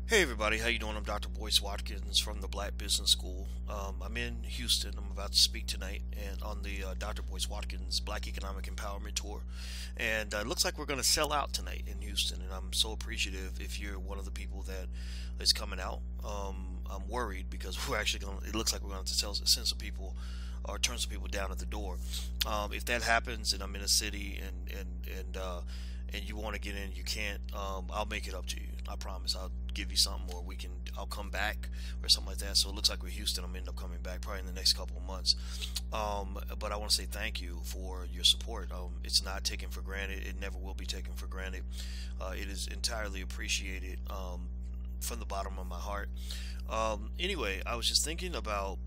Hey everybody, how you doing? I'm Dr. Boyce Watkins from the Black Business School. I'm in Houston. I'm about to speak tonight and on the Dr. Boyce Watkins Black Economic Empowerment Tour. And it looks like we're going to sell out tonight in Houston. And I'm so appreciative if you're one of the people that is coming out. I'm worried because it looks like we're going to send some people or turn some people down at the door. If that happens and I'm in a city and you want to get in, you can't, I'll make it up to you. I promise. I'll give you something, or I'll come back or something like that. So it looks like with Houston, I'm end up coming back probably in the next couple of months. But I want to say thank you for your support. It's not taken for granted. It never will be taken for granted. It is entirely appreciated, from the bottom of my heart. Anyway, I was just thinking about,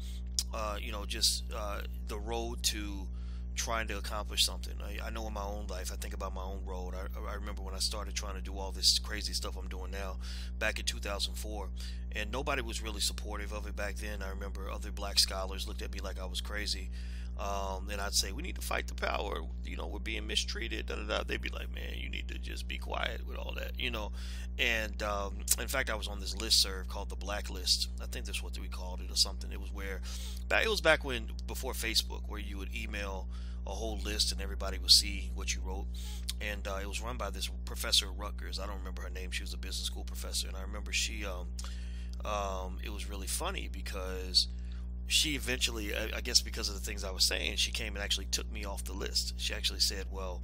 the road to trying to accomplish something. I know in my own life, I think about my own road. I remember when I started trying to do all this crazy stuff I'm doing now back in 2004, and nobody was really supportive of it back then. I remember other black scholars looked at me like I was crazy. And I'd say, we need to fight the power. We're being mistreated. Da, da, da. They'd be like, man, you need to just be quiet with all that. And in fact, I was on this listserv called the Blacklist. I think that's what we called it or something. It was back before Facebook, where you would email a whole list and everybody would see what you wrote. And it was run by this professor at Rutgers. I don't remember her name. She was a business school professor, and I remember it was really funny because she eventually, I guess because of the things I was saying, she came and actually took me off the list. She actually said, well,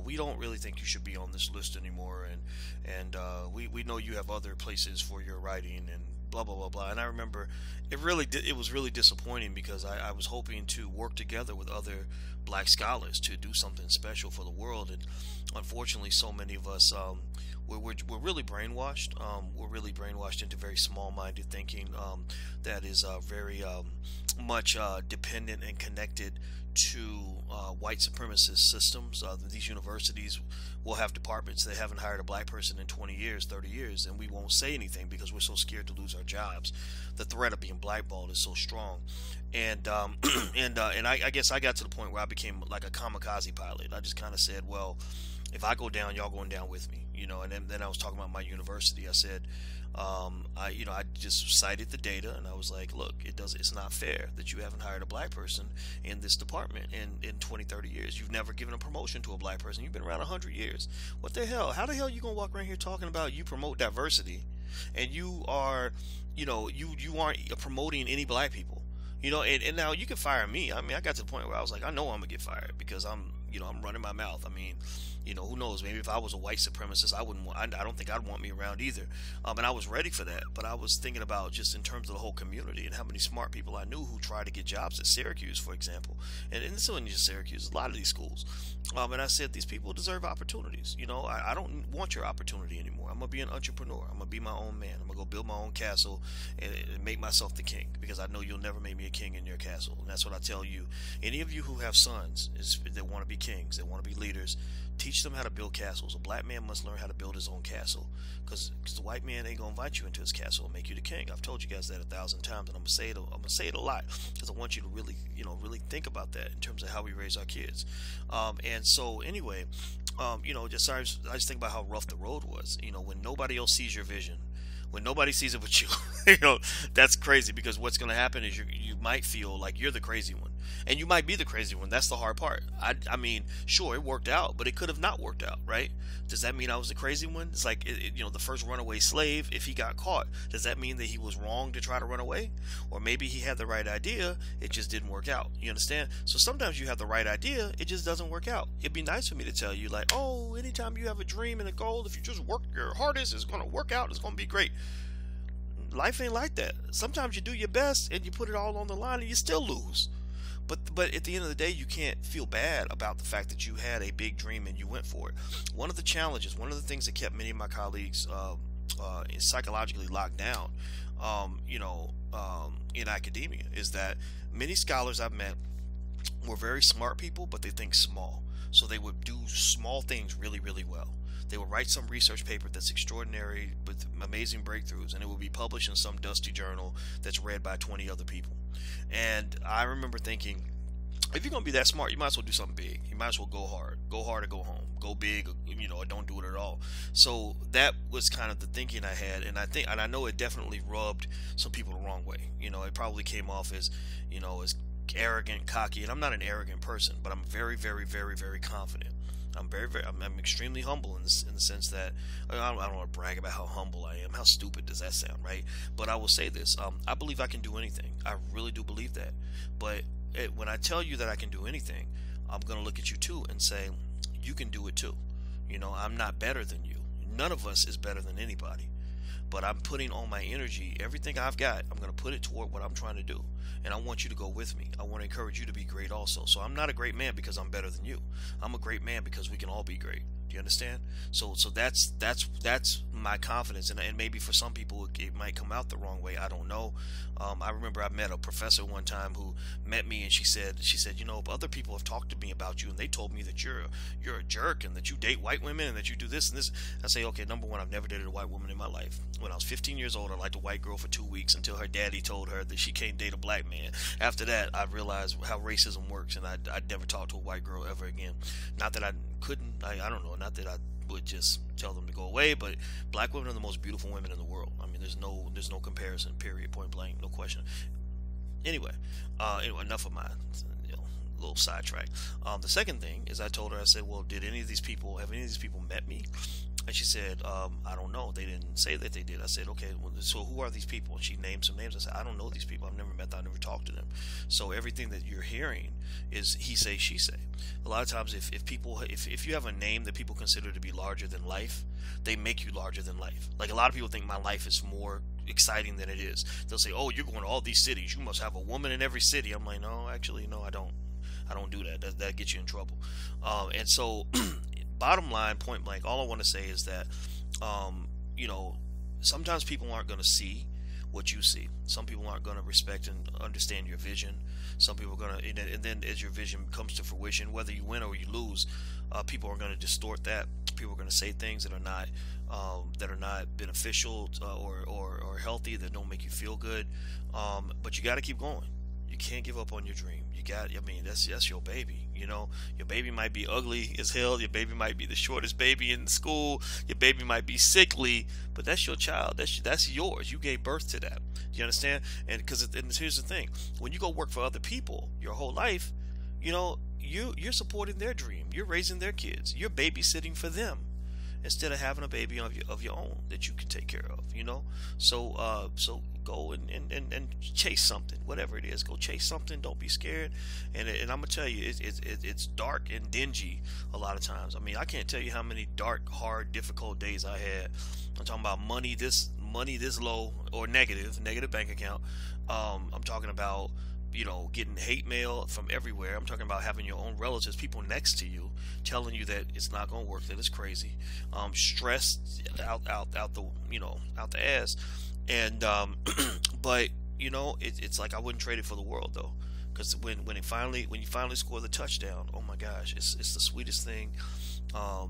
we don't really think you should be on this list anymore, and we know you have other places for your writing and blah blah blah blah. And I remember it was really disappointing because I was hoping to work together with other black scholars to do something special for the world, and unfortunately, so many of us we're really brainwashed. We're really brainwashed into very small-minded thinking that is very much dependent and connected to white supremacist systems. These universities will have departments that haven't hired a black person in 20 years, 30 years, and we won't say anything because we're so scared to lose our jobs. The threat of being blackballed is so strong. And and I guess I got to the point where I became like a kamikaze pilot. I just kind of said, well, if I go down, y'all going down with me, And then I was talking about my university. I said, I just cited the data, and I was like, look, it's not fair that you haven't hired a black person in this department in 20, 30 years. You've never given a promotion to a black person. You've been around 100 years. What the hell? How the hell are you gonna walk around here talking about you promote diversity, and you are, you aren't promoting any black people? And now you can fire me. I mean, I got to the point where I was like, I know I'm gonna get fired because I'm running my mouth. I mean, who knows? Maybe if I was a white supremacist, I don't think I'd want me around either. And I was ready for that. But I was thinking about just in terms of the whole community and how many smart people I knew who tried to get jobs at Syracuse, for example. And it's not just Syracuse, a lot of these schools. And I said, these people deserve opportunities. I don't want your opportunity anymore. I'm going to be an entrepreneur. I'm going to be my own man. I'm going to go build my own castle and make myself the king, because I know you'll never make me a king in your castle. And that's what I tell you. Any of you who have sons that want to be kings, that want to be leaders, teach them how to build castles. A black man must learn how to build his own castle, because the white man ain't gonna invite you into his castle and make you the king. I've told you guys that 1,000 times, and I'm gonna say it a lot because I want you to really, really think about that in terms of how we raise our kids. And so anyway, I just think about how rough the road was. When nobody else sees your vision, when nobody sees it but you, that's crazy, because what's going to happen is you might feel like you're the crazy one, and you might be the crazy one. That's the hard part. I mean, sure, it worked out, but it could have not worked out, right? Does that mean I was the crazy one? It's like, the first runaway slave, if he got caught, does that mean that he was wrong to try to run away? Or maybe he had the right idea, it just didn't work out. You understand? So sometimes you have the right idea, it just doesn't work out. It'd be nice for me to tell you, like, oh, anytime you have a dream and a goal, if you just work your hardest, it's going to work out, it's going to be great. Life ain't like that. Sometimes you do your best and you put it all on the line and you still lose. But at the end of the day, you can't feel bad about the fact that you had a big dream and you went for it. One of the challenges, one of the things that kept many of my colleagues psychologically locked down, in academia, is that many scholars I've met were very smart people, but they think small. So they would do small things really, really well. They would write some research paper that's extraordinary with amazing breakthroughs, and it would be published in some dusty journal that's read by 20 other people. And I remember thinking, if you're gonna be that smart, you might as well do something big. You might as well go hard or go home, go big, or don't do it at all. So that was kind of the thinking I had, and I know it definitely rubbed some people the wrong way. It probably came off as, as arrogant, cocky, and I'm not an arrogant person, but I'm very, very, very, very confident. I'm extremely humble in the sense that I don't want to brag about how humble I am. How stupid does that sound, right? But I will say this: I believe I can do anything. I really do believe that. But when I tell you that I can do anything, I'm gonna look at you too and say, you can do it too. I'm not better than you. None of us is better than anybody. But I'm putting all my energy, everything I've got, I'm going to put it toward what I'm trying to do. And I want you to go with me. I want to encourage you to be great also. So I'm not a great man because I'm better than you. I'm a great man because we can all be great. Do you understand? So that's my confidence. And maybe for some people it might come out the wrong way. I don't know. I remember I met a professor one time who met me, and she said, other people have talked to me about you, and they told me that you're a jerk, and that you date white women, and that you do this and this. I say, okay, number one, I've never dated a white woman in my life. When I was 15 years old, I liked a white girl for 2 weeks until her daddy told her that she can't date a black man. After that, I realized how racism works, and I'd never talk to a white girl ever again. Not that I couldn't, I don't know, not that I would just tell them to go away, but black women are the most beautiful women in the world. I mean, there's no comparison, period, point blank, no question. Anyway, enough of my little sidetrack. The second thing is, I told her, I said, well, have any of these people met me? And she said, I don't know. They didn't say that they did. I said, okay, well, so who are these people? And she named some names. I said, I don't know these people. I've never met them. I've never talked to them. So everything that you're hearing is he say, she say. A lot of times if you have a name that people consider to be larger than life, they make you larger than life. Like, a lot of people think my life is more exciting than it is. They'll say, oh, you're going to all these cities. You must have a woman in every city. I'm like, no, actually, no, I don't. I don't do that. That gets you in trouble. And so bottom line, point blank, all I want to say is that, sometimes people aren't going to see what you see. Some people aren't going to respect and understand your vision. Some people are going to, and then as your vision comes to fruition, whether you win or you lose, people are going to distort that. People are going to say things that are not beneficial or healthy, that don't make you feel good. But you got to keep going. You can't give up on your dream. That's your baby. Your baby might be ugly as hell. Your baby might be the shortest baby in school. Your baby might be sickly, but that's your child. That's yours. You gave birth to that. Do you understand? And here's the thing: when you go work for other people your whole life, you're supporting their dream. You're raising their kids. You're babysitting for them, instead of having a baby of your own that you can take care of. So go and chase something, whatever it is. Go chase something. Don't be scared. And I'm gonna tell you, it's dark and dingy a lot of times. I mean, I can't tell you how many dark, hard, difficult days I had. I'm talking about money this low, or negative bank account. I'm talking about getting hate mail from everywhere. I'm talking about having your own relatives, people next to you, telling you that it's not going to work, that it's crazy. Stressed out the ass. And but it's like I wouldn't trade it for the world, though, because when you finally score the touchdown, oh my gosh, it's the sweetest thing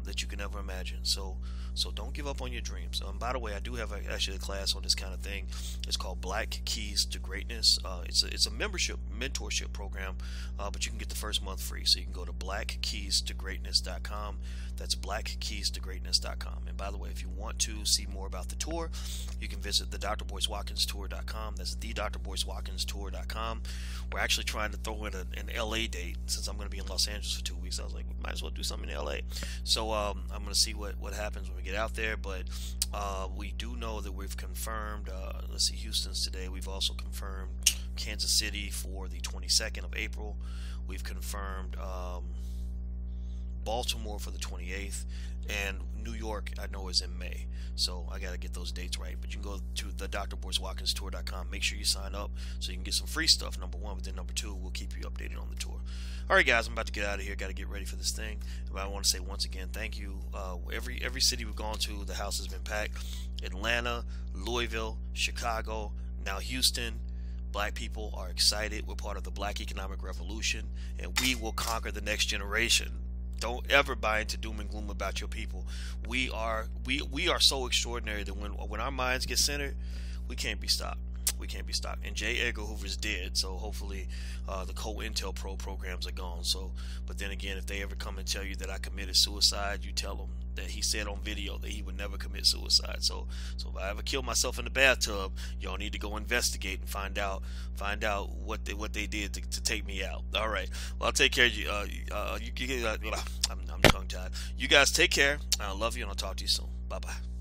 that you can ever imagine. So don't give up on your dreams. By the way, I do have actually a class on this kind of thing. It's called Black Keys to Greatness. It's a mentorship program, but you can get the first month free. So you can go to blackkeystogreatness.com. That's blackkeystogreatness.com. And by the way, if you want to see more about the tour, you can visit the drboycewatkinstour.com. That's the drboycewatkinstour.com. We're actually trying to throw in an LA date, since I'm going to be in Los Angeles for 2 weeks. I was like, we might as well do something in LA. So I'm going to see what happens when we get out there. But we do know that we've confirmed, let's see, Houston's today. We've also confirmed Kansas City for the 22nd of April. We've confirmed Baltimore for the 28th, and New York I know is in May. So I got to get those dates right. But you can go to the drboycewatkinstour.com. Make sure you sign up so you can get some free stuff, number one. But then number two, we'll keep you updated on the tour. All right, guys, I'm about to get out of here. Got to get ready for this thing. But I want to say once again, thank you. Every city we've gone to, the house has been packed. Atlanta, Louisville, Chicago, now Houston. Black people are excited. We're part of the Black Economic Revolution, and we will conquer the next generation. Don't ever buy into doom and gloom about your people. We are so extraordinary that when our minds get centered, we can't be stopped. we can't be stopped. And J. Edgar Hoover's dead, so hopefully the COINTELPRO programs are gone. So, but then again, if they ever come and tell you that I committed suicide, you tell them that he said on video that he would never commit suicide. So if I ever kill myself in the bathtub, y'all need to go investigate and find out what they did to take me out. All right. Well, I'll take care of you. I'm tongue tied. You guys take care. I love you, and I'll talk to you soon. Bye bye.